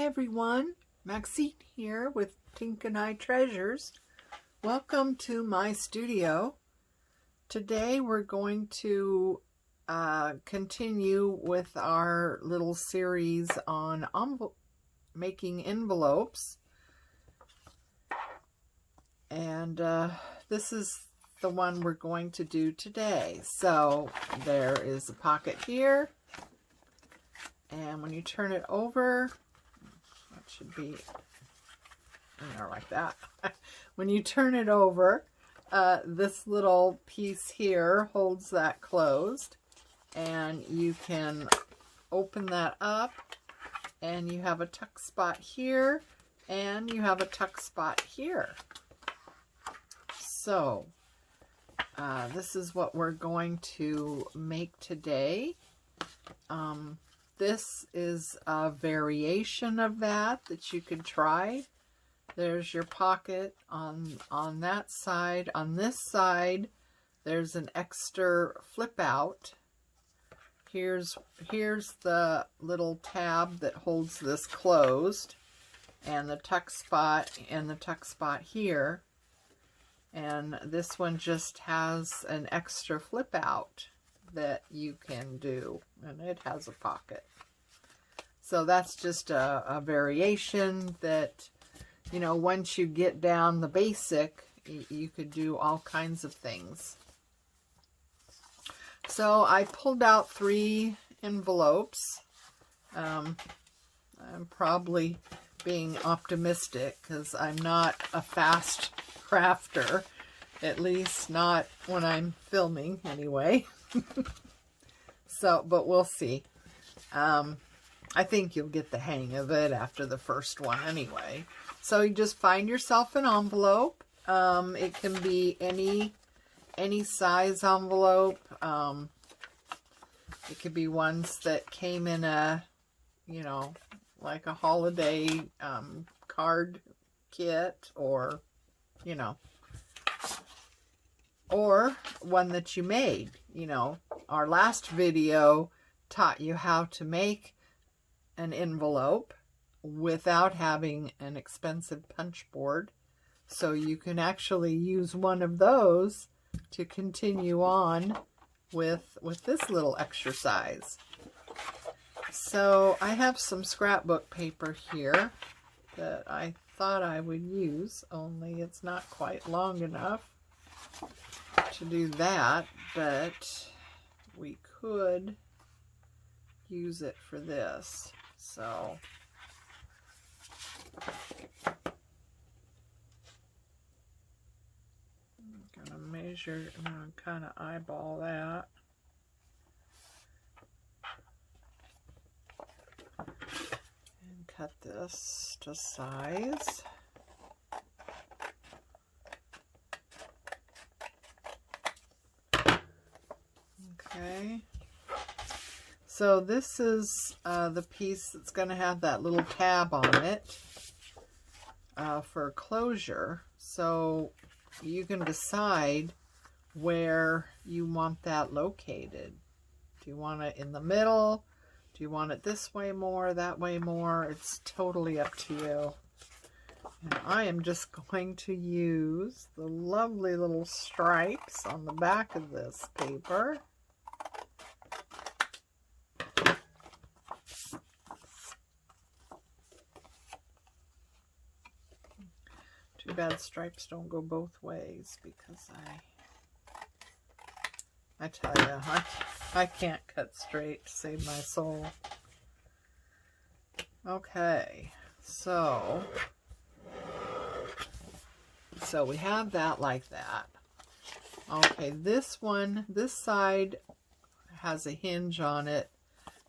everyone, Maxine here with Tink and I Treasures. Welcome to my studio. Today we're going to continue with our little series on making envelopes. And this is the one we're going to do today. So there is a pocket here. And when you turn it over, that should be in there like that. When you turn it over, this little piece here holds that closed. And you can open that up. And you have a tuck spot here. And you have a tuck spot here. So, this is what we're going to make today. This is a variation of that you could try. There's your pocket on that side. On this side, there's an extra flip out. Here's the little tab that holds this closed, and the tuck spot here. And this one just has an extra flip out that you can do, and it has a pocket. So that's just a variation that, you know, once you get down the basic, you could do all kinds of things. So I pulled out 3 envelopes. I'm probably being optimistic because I'm not a fast crafter, at least not when I'm filming anyway. So, but we'll see. I think you'll get the hang of it after the first one anyway. So you just find yourself an envelope. It can be any size envelope. It could be ones that came in a, you know, like a holiday card kit, or, you know, or one that you made. You know, our last video taught you how to make an envelope without having an expensive punch board. So you can actually use one of those to continue on with this little exercise. So I have some scrapbook paper here that I thought I would use, only it's not quite long enough to do that, but we could use it for this. So I'm gonna measure, I'm gonna kind of eyeball that. And cut this to size. Okay. So this is the piece that's going to have that little tab on it for closure. So you can decide where you want that located. Do you want it in the middle? Do you want it this way more, that way more? It's totally up to you. And I am just going to use the lovely little stripes on the back of this paper. Too bad stripes don't go both ways, because I tell you, I can't cut straight to save my soul. Okay, so we have that like that. Okay, this side has a hinge on it.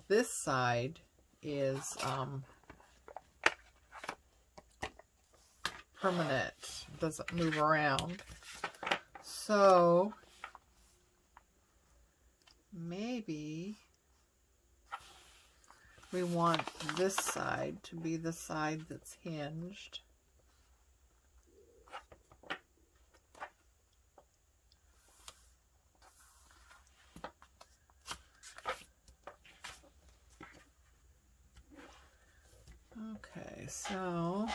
This side is permanent, doesn't move around. So maybe we want this side to be the side that's hinged. Okay, so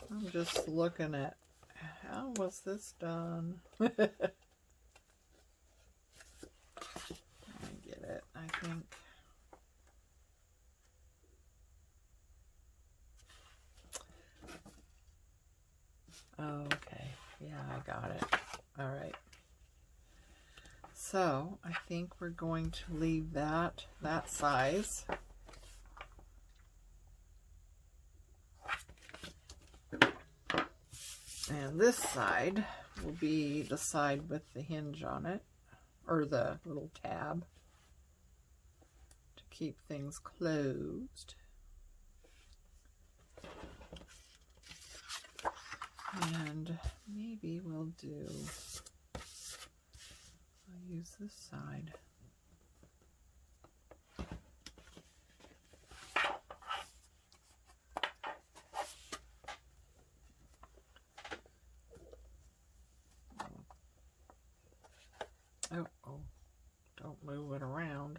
I'm just looking at how was this done. I get it, I think. Oh, okay. Yeah, I got it. All right. So I think we're going to leave that size. And this side will be the side with the hinge on it, or the little tab to keep things closed. And maybe we'll do, I'll use this side. Oh, don't move it around.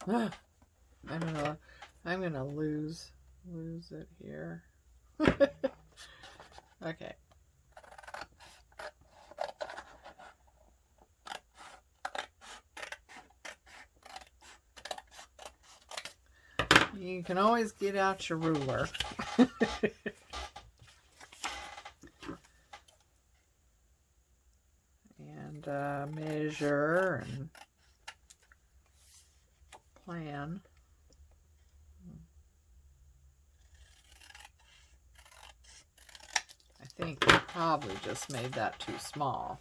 I'm gonna lose it here. Okay. You can always get out your ruler. And measure and plan. I think we probably just made that too small.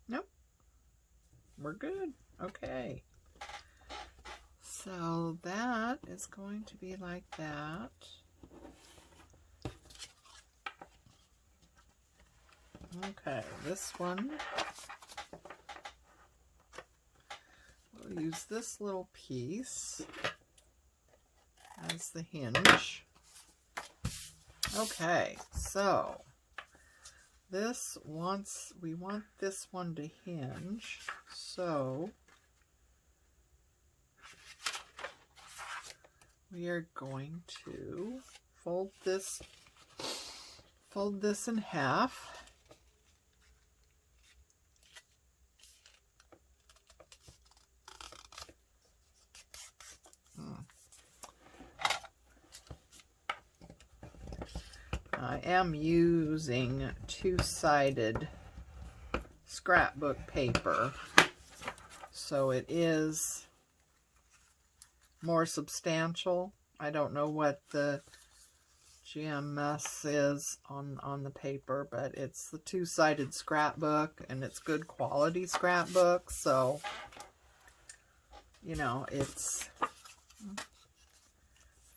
Nope. We're good. Okay. So that is going to be like that. Okay, this one, we'll use this little piece as the hinge. Okay, so we want this one to hinge, so we are going to fold this in half. I am using two-sided scrapbook paper, so it is more substantial. I don't know what the GMS is on the paper, but it's the two-sided scrapbook, and it's good quality scrapbook, so, you know, it's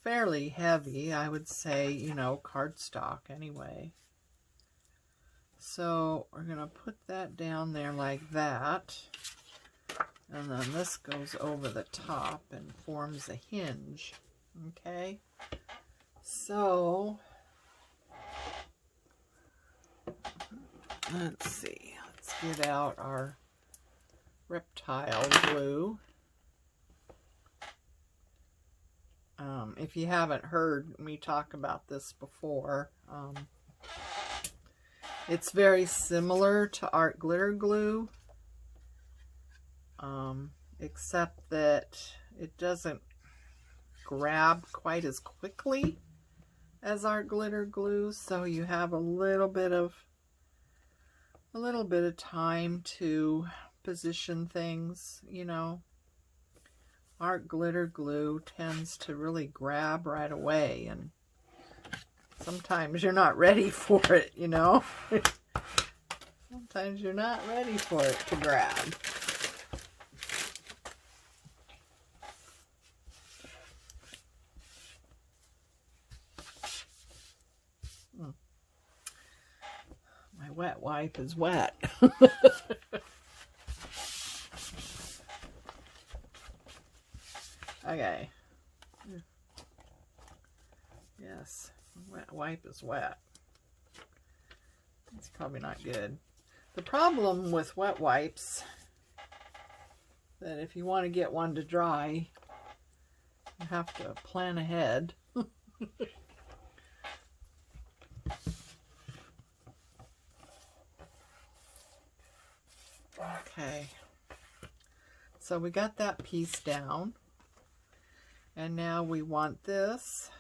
fairly heavy, I would say, you know, cardstock anyway. So we're going to put that down there like that. And then this goes over the top and forms a hinge. Okay? So, let's see. Let's get out our reptile glue. If you haven't heard me talk about this before, it's very similar to art glitter glue, except that it doesn't grab quite as quickly as art glitter glue, so you have a little bit of time to position things, you know. Art glitter glue tends to really grab right away, and sometimes you're not ready for it, you know. Sometimes you're not ready for it to grab. My wet wipe is wet. Okay. Yes, wet wipe is wet. Let's probably not good. The problem with wet wipes, that if you want to get one to dry, you have to plan ahead. Okay, so we got that piece down, and now we want this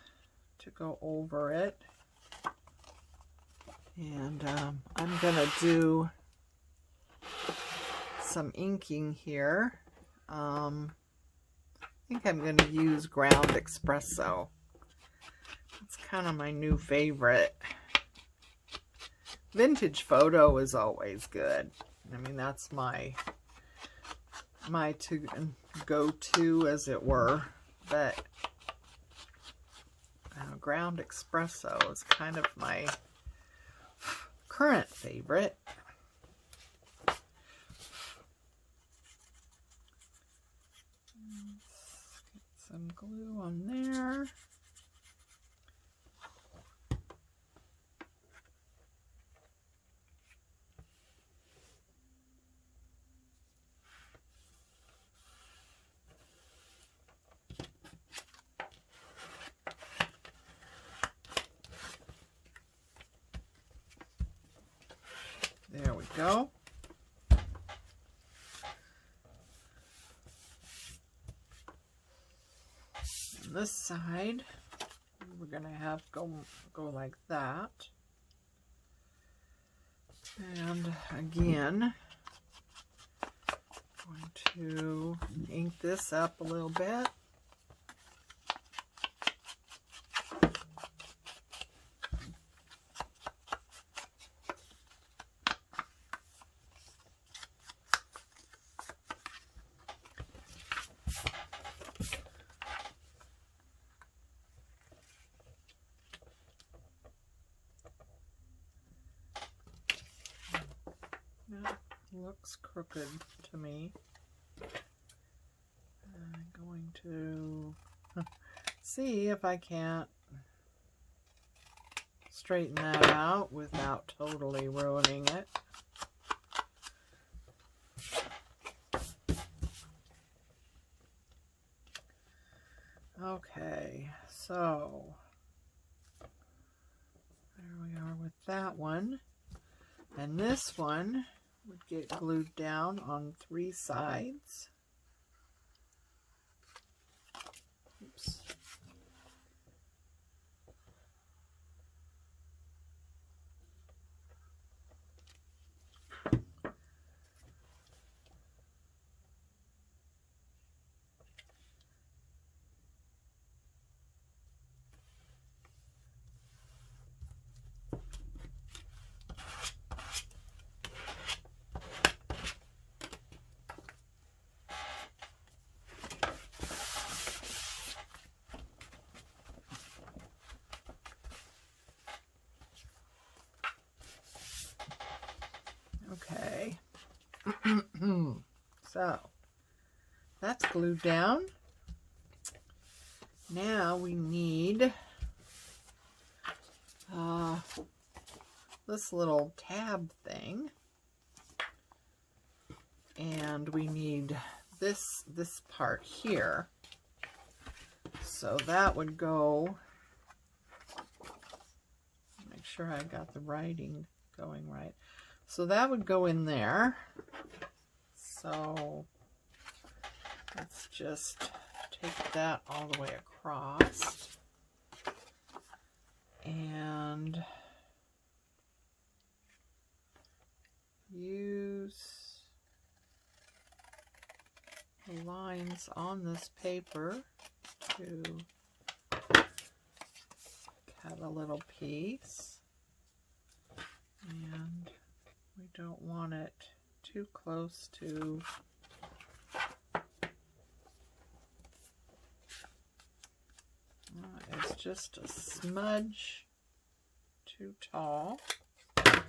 to go over it, and I'm gonna do some inking here. I think I'm gonna use ground espresso. It's kind of my new favorite. Vintage photo is always good. I mean, that's my go-to, as it were, but ground espresso is kind of my current favorite. Let's get some glue on there. There we go. And this side, we're going to have go like that. And again, going to ink this up a little bit. That looks crooked to me. I'm going to see if I can't straighten that out without totally ruining it. Okay, so there we are with that one. And this one would get glued down on 3 sides. Oops. Okay, so that's glued down. Now we need this little tab thing, and we need this part here. So that would go, make sure I got the writing going right. So that would go in there. So let's just take that all the way across and use the lines on this paper to cut a little piece. And we don't want it too close to it's just a smudge too tall. There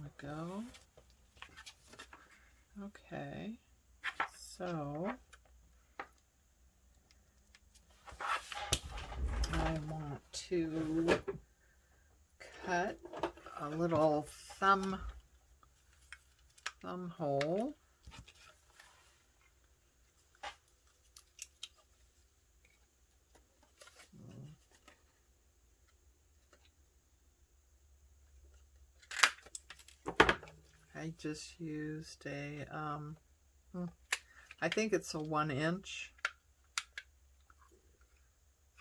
we go. Okay. So I want to cut a little thumb hole. I just used a, I think it's a 1 inch.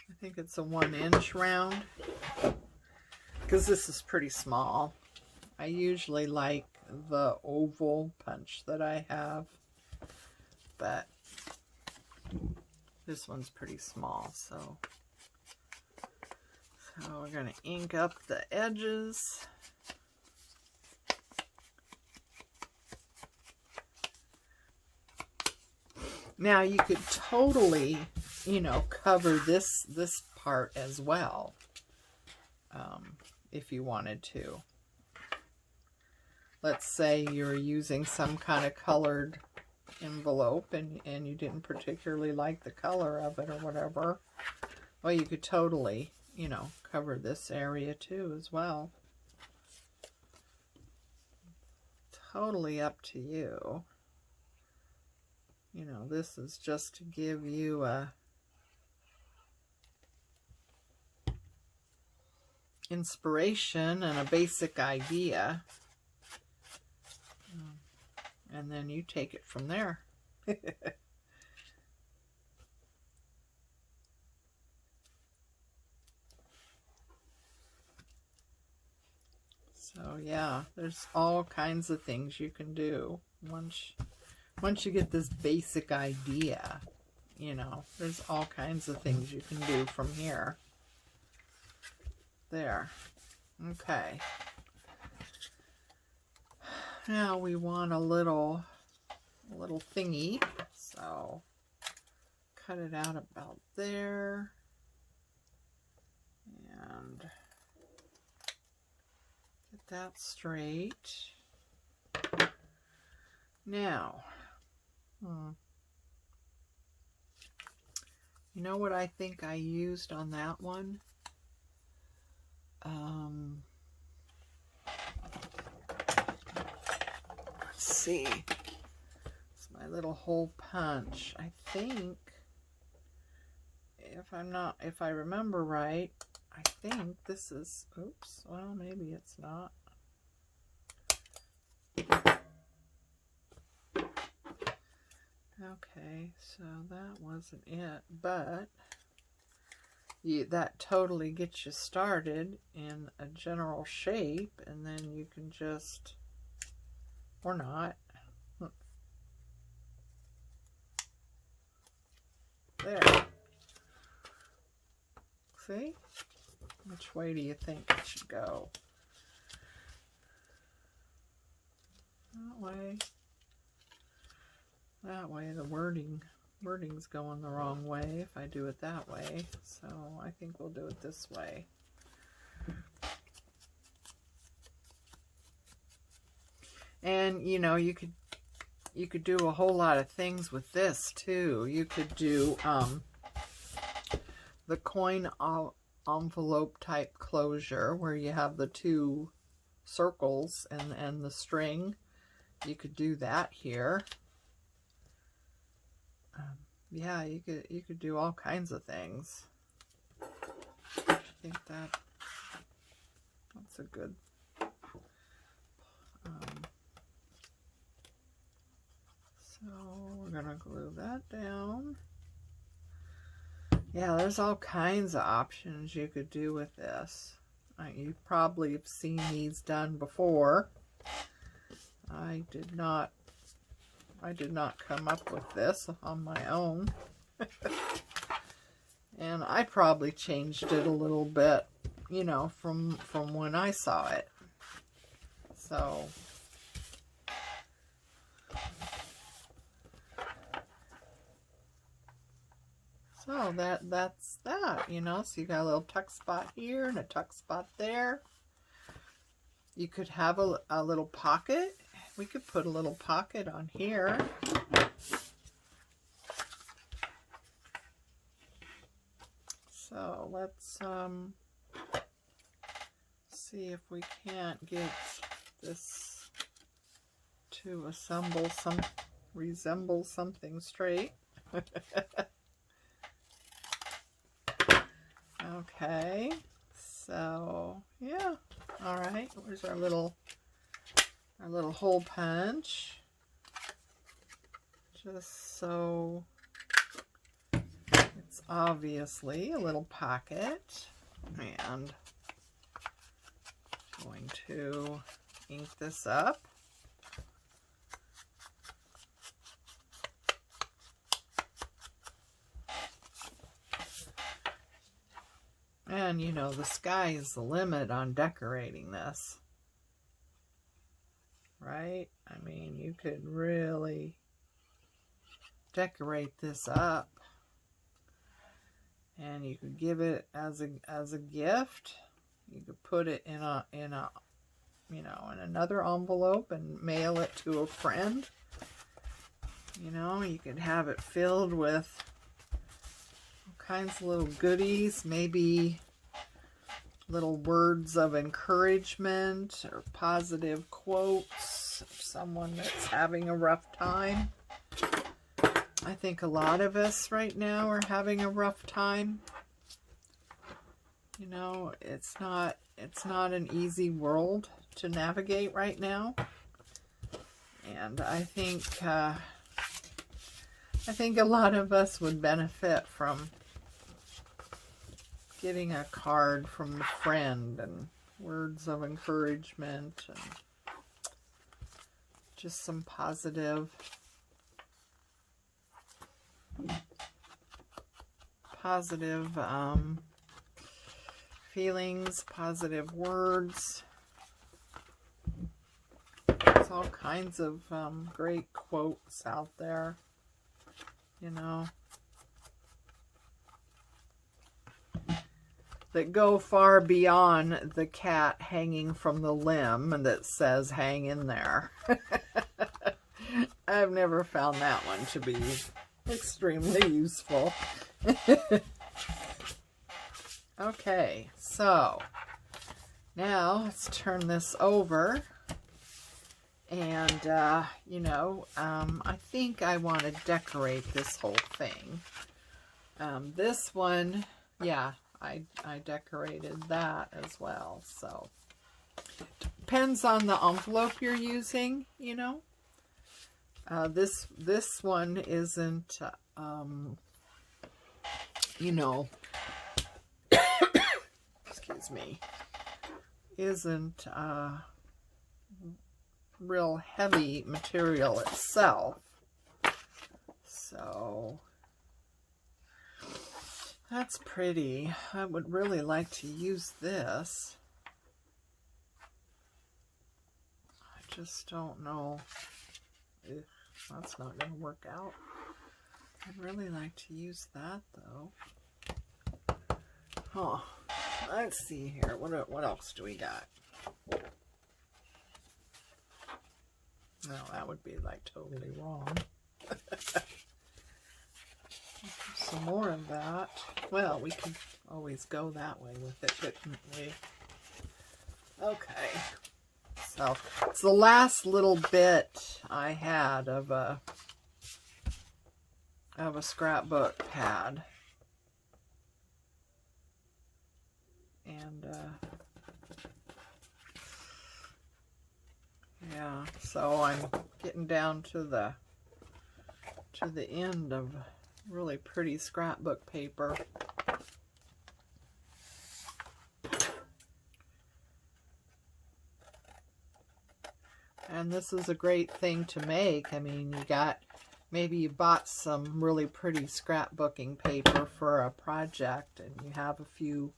I think it's a 1 inch round, because this is pretty small. I usually like the oval punch that I have, but this one's pretty small, so we're going to ink up the edges. Now you could totally, you know, cover this part as well, if you wanted to. Let's say you're using some kind of colored envelope and you didn't particularly like the color of it or whatever. Well, you could totally, you know, cover this area too as well. Totally up to you. You know, this is just to give you a inspiration and a basic idea. And then you take it from there. So yeah, there's all kinds of things you can do once you get this basic idea. You know, there's all kinds of things you can do from here. There. Okay. Now we want a little thingy, so cut it out about there, and get that straight. Now, you know what I think I used on that one? Let's see. It's my little hole punch. I think, if I remember right, I think this is, oops, well, maybe it's not. Okay, so that wasn't it, but that totally gets you started in a general shape, and then you can just, or not. There. See? Which way do you think it should go? That way. That way, the wording's going the wrong way if I do it that way. So I think we'll do it this way. And you know, you could do a whole lot of things with this too. You could do the coin envelope type closure where you have the 2 circles and the string. You could do that here. Yeah, you could do all kinds of things. I think that's a good. So we're gonna glue that down. Yeah, there's all kinds of options you could do with this. You probably have seen these done before. I did not come up with this on my own. And I probably changed it a little bit, you know, from when I saw it. So that's that, you know. So you got a little tuck spot here and a tuck spot there. You could have a little pocket. We could put a little pocket on here. So let's see if we can't get this to resemble something straight. Okay, so yeah, all right. Where's our little hole punch? Just so it's obviously a little pocket, and I'm going to ink this up. And you know, the sky is the limit on decorating this, right? I mean, you could really decorate this up, and you could give it as a gift. You could put it in another envelope and mail it to a friend. You know, you could have it filled with all kinds of little goodies, maybe little words of encouragement or positive quotes of someone that's having a rough time. I think a lot of us right now are having a rough time. You know, it's not an easy world to navigate right now. And I think a lot of us would benefit from getting a card from a friend and words of encouragement and just some positive feelings, positive words. There's all kinds of great quotes out there, you know, that go far beyond the cat hanging from the limb and that says, hang in there. I've never found that one to be extremely useful. Okay, so now let's turn this over. And, you know, I think I want to decorate this whole thing. This one, yeah, I decorated that as well. So, depends on the envelope you're using, you know. This one isn't, you know, excuse me, isn't real heavy material itself. So that's pretty. I would really like to use this. I just don't know if that's not going to work out. I'd really like to use that though. Oh, let's see here. What else do we got? No, that would be like totally wrong. Some more of that. Well, we could always go that way with it, couldn't we? Okay. So, it's the last little bit I had of a scrapbook pad. And, yeah, so I'm getting down to the end of really pretty scrapbook paper. And this is a great thing to make. I mean, maybe you bought some really pretty scrapbooking paper for a project and you have a few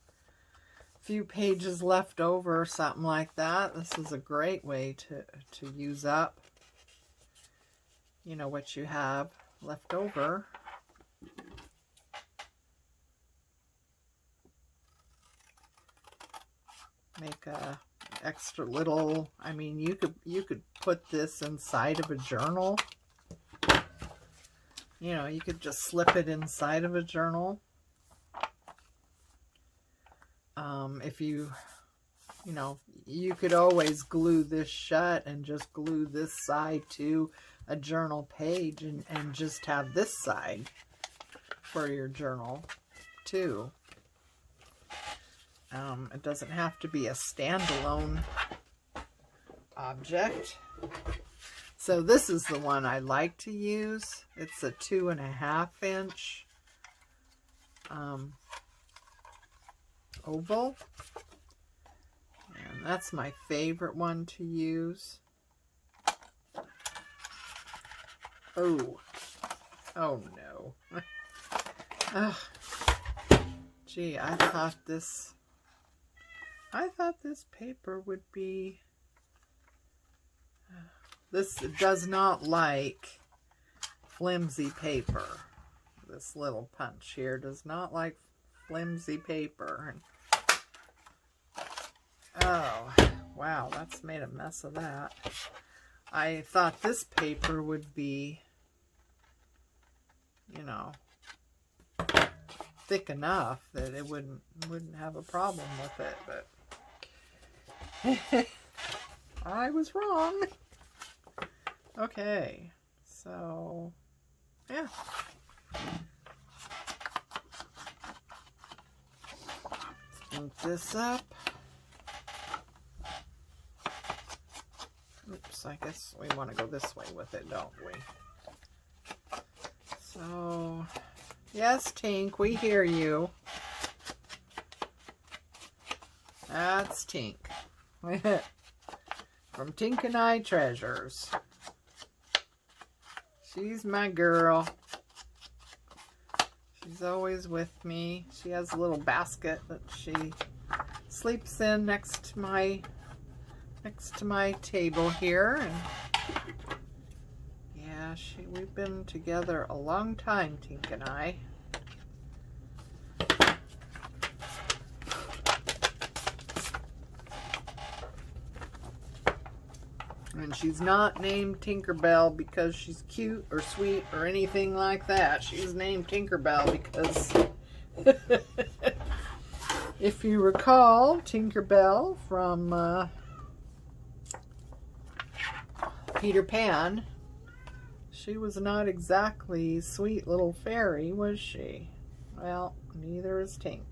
pages left over or something like that. This is a great way to use up, you know, what you have left over. Make a extra little, I mean, you could put this inside of a journal. You know, you could just slip it inside of a journal. If you know, you could always glue this shut and just glue this side to a journal page and just have this side for your journal too. It doesn't have to be a standalone object. So this is the one I like to use. It's a 2.5 inch oval. And that's my favorite one to use. Oh no. Ugh. Gee, I thought this paper would be, this does not like flimsy paper. This little punch here does not like flimsy paper. Oh, wow, that's made a mess of that. I thought this paper would be, you know, thick enough that it wouldn't have a problem with it, but I was wrong. Okay, so yeah. Ink this up. Oops, I guess we want to go this way with it, don't we? So, yes, Tink, we hear you. That's Tink. From Tink and I Treasures. She's my girl. She's always with me. She has a little basket that she sleeps in next to my table here. And yeah, we've been together a long time, Tink and I. And she's not named Tinkerbell because she's cute or sweet or anything like that. She's named Tinkerbell because if you recall Tinkerbell from Peter Pan, she was not exactly sweet little fairy, was she? Well, neither is Tink.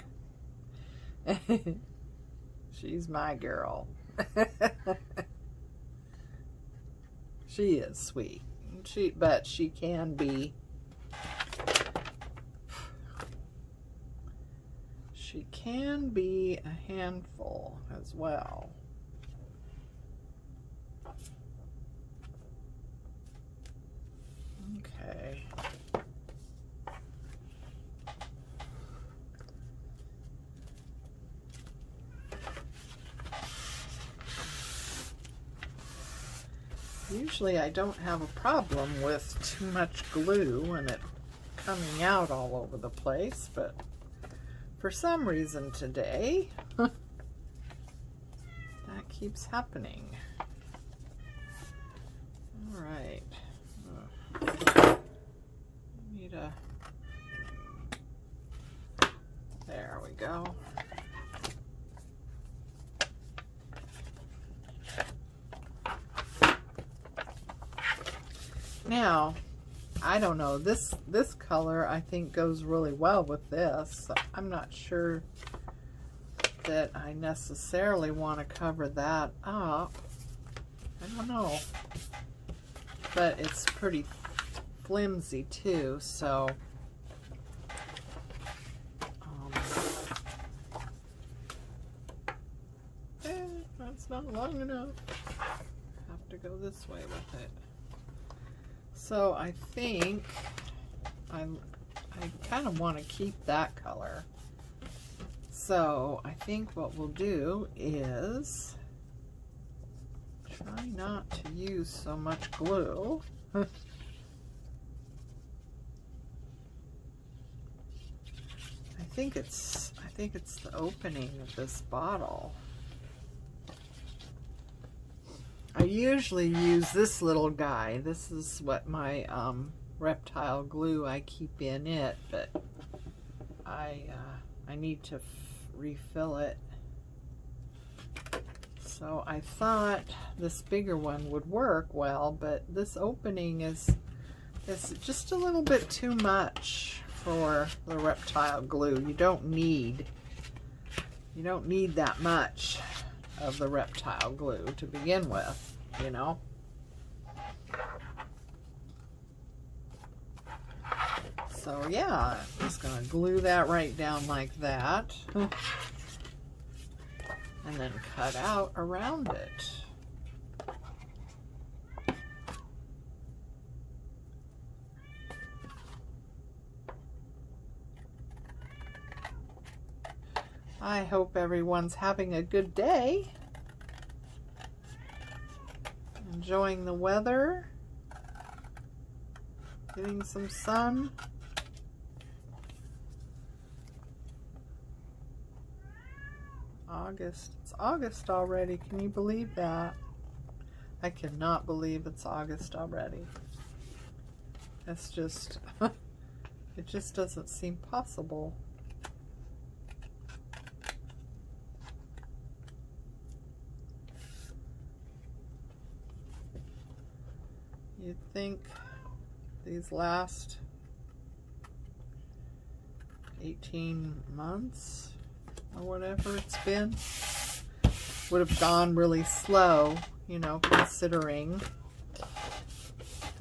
She's my girl. She is sweet. But she can be. She can be a handful as well. Okay. Usually I don't have a problem with too much glue and it coming out all over the place, but for some reason today, that keeps happening. All right. Need a... There we go. Now, I don't know, this color I think goes really well with this. So I'm not sure that I necessarily want to cover that up. I don't know. But it's pretty flimsy too, so that's not long enough. Have to go this way with it. So I think I kind of want to keep that color. So I think what we'll do is try not to use so much glue. I think it's the opening of this bottle. I usually use this little guy. This is what my reptile glue I keep in it, but I need to refill it. So I thought this bigger one would work well, but this opening is just a little bit too much for the reptile glue. You don't need that much of the reptile glue to begin with, you know. So yeah, I'm just gonna glue that right down like that. And then cut out around it. I hope everyone's having a good day. Enjoying the weather. Getting some sun. August. It's August already. Can you believe that? I cannot believe it's August already. It's just, it just doesn't seem possible. You'd think these last 18 months or whatever it's been would have gone really slow, you know, considering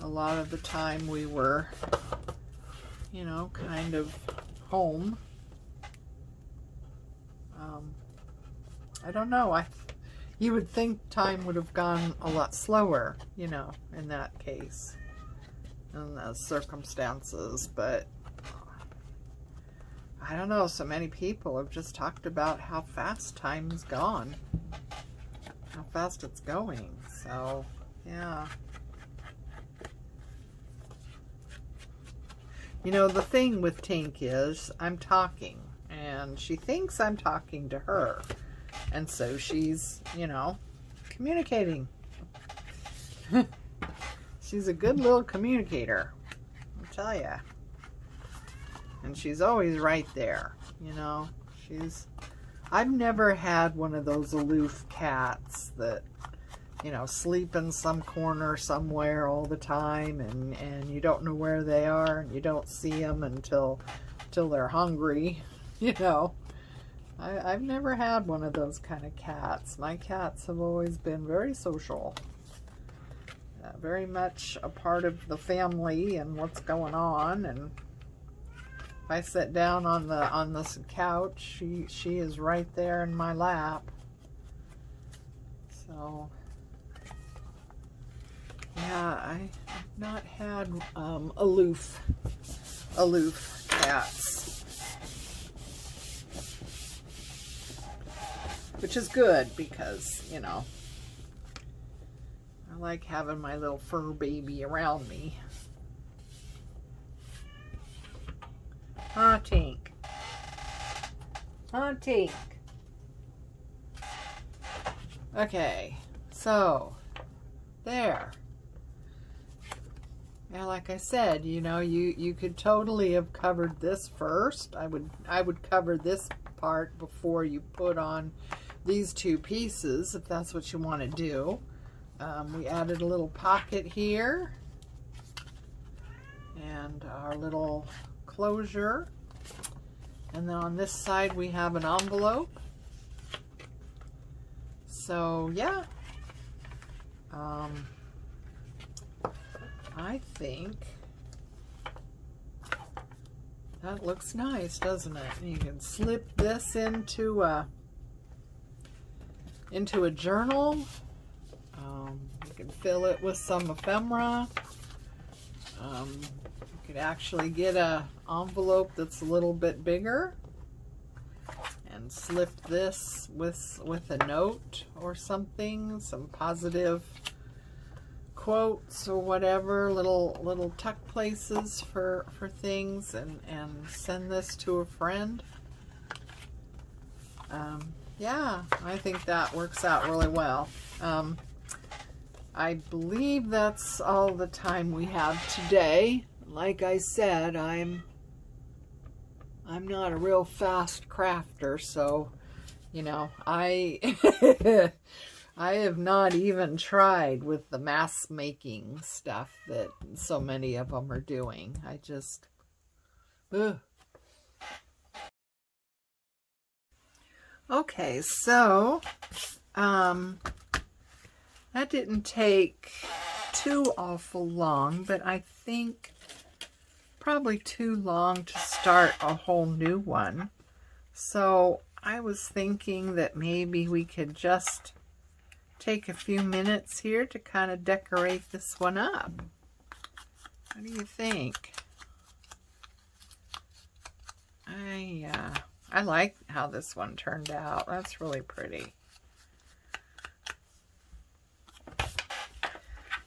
a lot of the time we were, you know, kind of home. I don't know. You would think time would have gone a lot slower, you know, in that case, in those circumstances, but I don't know, so many people have just talked about how fast time's gone, how fast it's going, so yeah. You know, the thing with Tink is I'm talking, and she thinks I'm talking to her, and so she's, you know, communicating. She's a good little communicator, I'll tell ya. And she's always right there, you know. I've never had one of those aloof cats that, you know, sleep in some corner somewhere all the time, and you don't know where they are, and you don't see them until they're hungry, you know. I've never had one of those kind of cats. My cats have always been very social, very much a part of the family and what's going on. And if I sit down on this couch, she is right there in my lap. So yeah, I've not had aloof cats, which is good because, you know, I like having my little fur baby around me. Huh, Tink? Huh, Tink? Okay, so there. Yeah, like I said, you know, you could totally have covered this first. I would cover this part before you put on these two pieces, if that's what you want to do. We added a little pocket here and our little closure, and then on this side we have an envelope. So yeah, I think that looks nice, doesn't it? You can slip this into a journal. You can fill it with some ephemera. You could actually get an envelope that's a little bit bigger and slip this with a note or something, some positive quotes or whatever, little tuck places for things, and send this to a friend. Yeah, I think that works out really well. I believe that's all the time we have today. Like I said, I'm I'm not a real fast crafter, so, you know, I I have not even tried with the mask making stuff that so many of them are doing. I just, ugh. Okay, so, that didn't take too awful long, but I think probably too long to start a whole new one. So I was thinking that maybe we could just take a few minutes here to kind of decorate this one up. What do you think? I like how this one turned out. That's really pretty.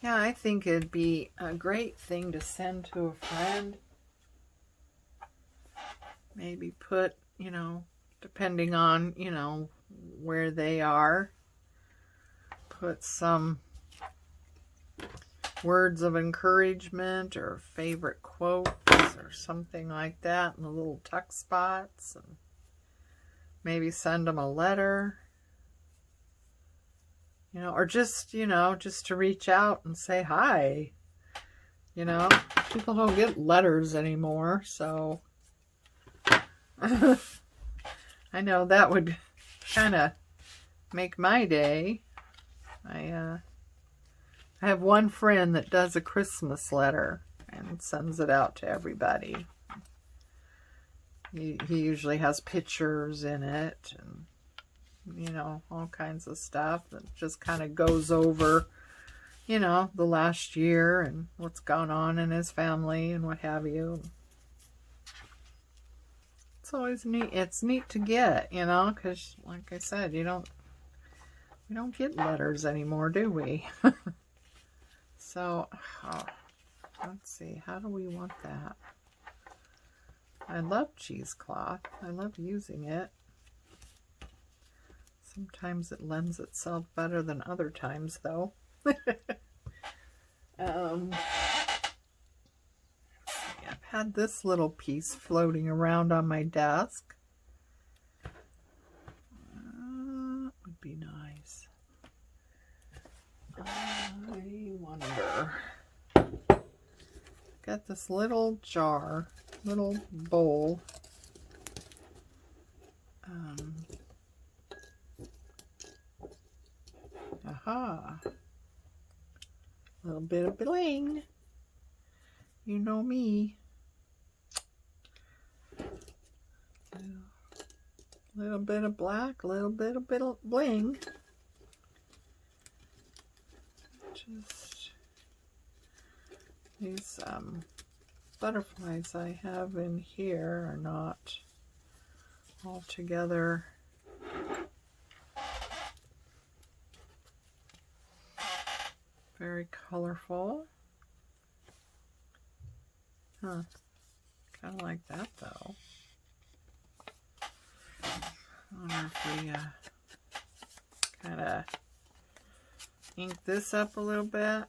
Yeah, I think it'd be a great thing to send to a friend. Maybe put, you know, depending on, you know, where they are, put some words of encouragement or favorite quotes or something like that in the little tuck spots, and maybe send them a letter, you know, or just, you know, just to reach out and say hi. You know, people don't get letters anymore, so I know that would kind of make my day. I have one friend that does a Christmas letter and sends it out to everybody. He usually has pictures in it and, you know, all kinds of stuff that just kind of goes over, you know, the last year and what's gone on in his family and what have you. It's always neat. It's neat to get, you know, because like I said, we don't get letters anymore, do we? So, let's see, how do we want that? I love cheesecloth. I love using it. Sometimes it lends itself better than other times, though. I've had this little piece floating around on my desk. Would be nice. I wonder. Got this little jar, little bowl. Aha. A little bit of bling. You know me. A little bit of black, a little bit of bling. Just these butterflies I have in here are not all together very colorful. Huh. Kind of like that, though. I wonder if we kind of ink this up a little bit.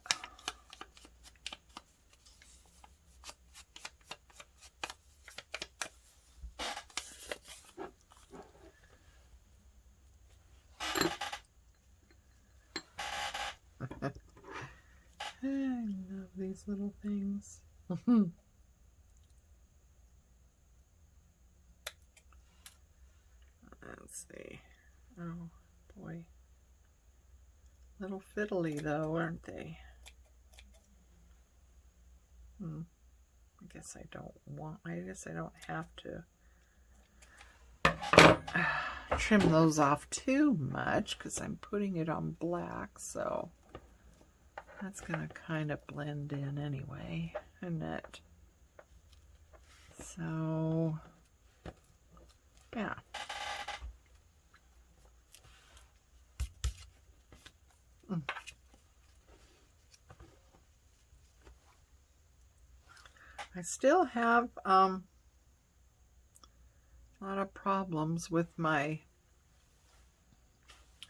I love these little things. Let's see. Oh boy. Little fiddly though, aren't they? I guess I don't have to trim those off too much because I'm putting it on black, so that's gonna kind of blend in anyway, isn't it? So yeah. I still have a lot of problems with my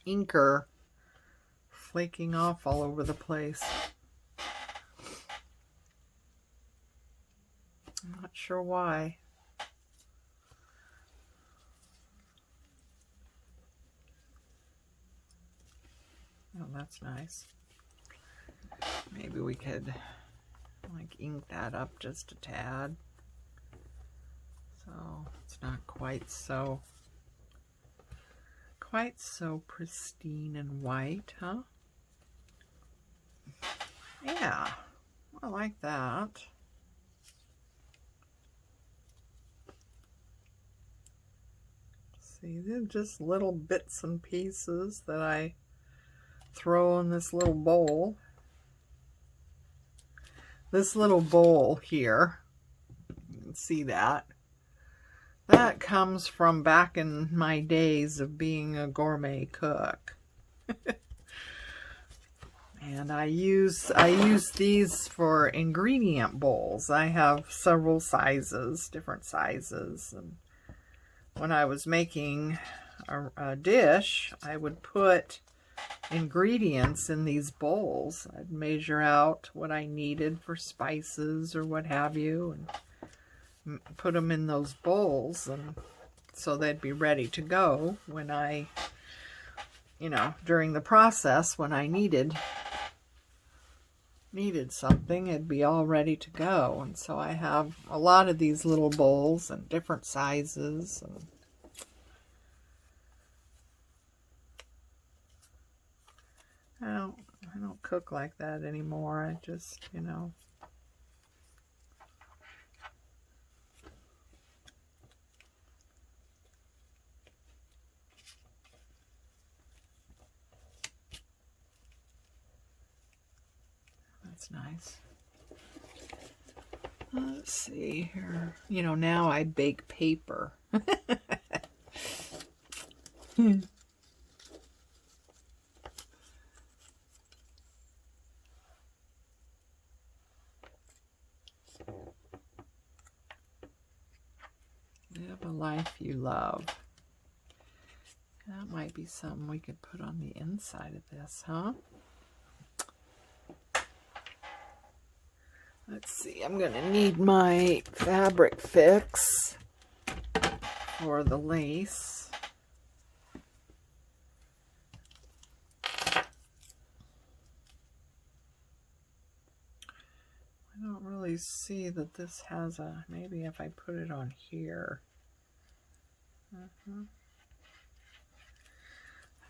inker flaking off all over the place. I'm not sure why. That's nice. Maybe we could like ink that up just a tad. So it's not quite so pristine and white, huh? Yeah, I like that. See, they're just little bits and pieces that I throw in this little bowl. This little bowl here, you can see that. That comes from back in my days of being a gourmet cook. And I use these for ingredient bowls. I have several sizes, different sizes. And when I was making a dish, I would put ingredients in these bowls. I'd measure out what I needed for spices or what have you, and put them in those bowls, and so they'd be ready to go when I, you know, during the process when I needed something, it'd be all ready to go. And so I have a lot of these little bowls and different sizes. And I don't cook like that anymore. I just, you know, that's nice. Let's see here. You know, now I bake paper. Live a life you love. That might be something we could put on the inside of this, huh? Let's see, I'm going to need my fabric fix for the lace. I don't really see that this has a, maybe if I put it on here. I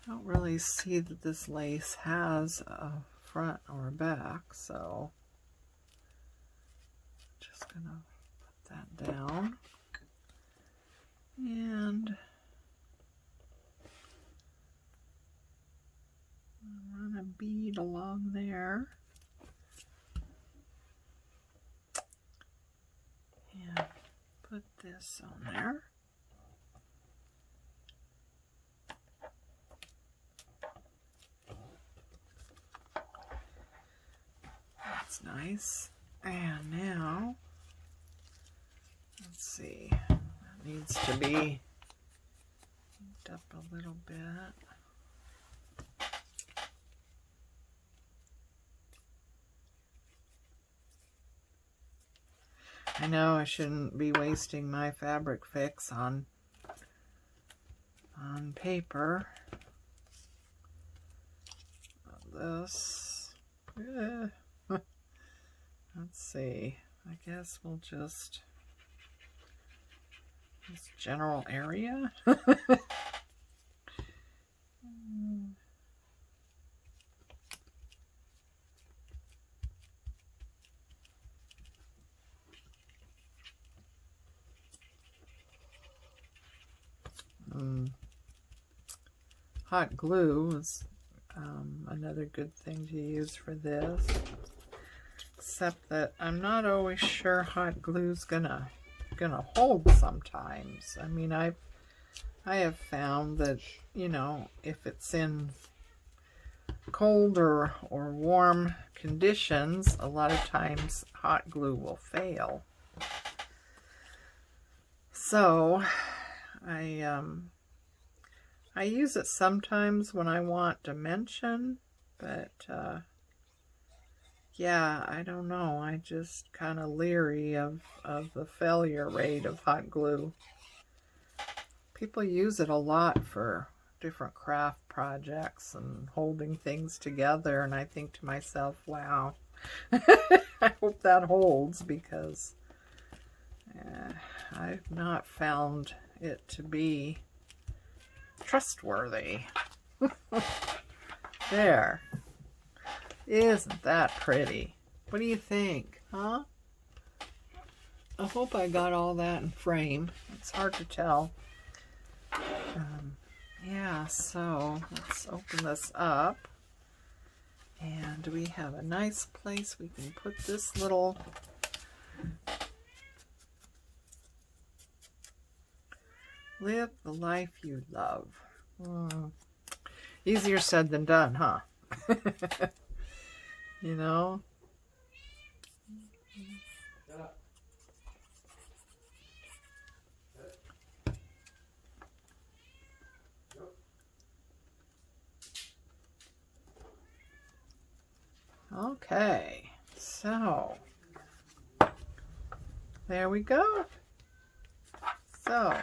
don't really see that this lace has a front or a back, so just gonna put that down and run a bead along there and put this on there. That's nice. And now, let's see, that needs to be inked up a little bit. I know I shouldn't be wasting my fabric fix on paper. This, let's see, I guess we'll just, this general area. Hot glue is another good thing to use for this, except that I'm not always sure hot glue's gonna hold sometimes. I mean, I have found that, you know, if it's in cold or warm conditions, a lot of times hot glue will fail. So I use it sometimes when I want dimension, but yeah, I don't know. I just kind of leery of the failure rate of hot glue. People use it a lot for different craft projects and holding things together, and I think to myself, wow, I hope that holds, because I've not found it to be trustworthy. There. Isn't that pretty? What do you think, huh? I hope I got all that in frame. It's hard to tell. Yeah, so let's open this up. And we have a nice place we can put this little live the life you love. Easier said than done, huh? You know? Okay, so there we go. So,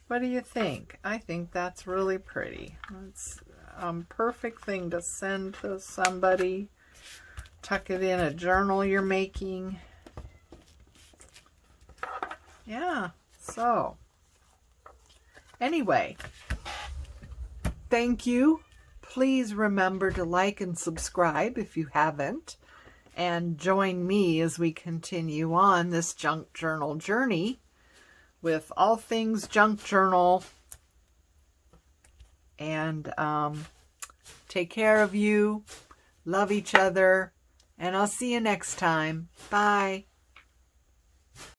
what do you think? I think that's really pretty. It's a perfect thing to send to somebody. Tuck it in a journal you're making. Yeah, so anyway, thank you. Please remember to like and subscribe if you haven't, and join me as we continue on this junk journal journey with all things junk journal. And take care of you, love each other, and I'll see you next time. Bye.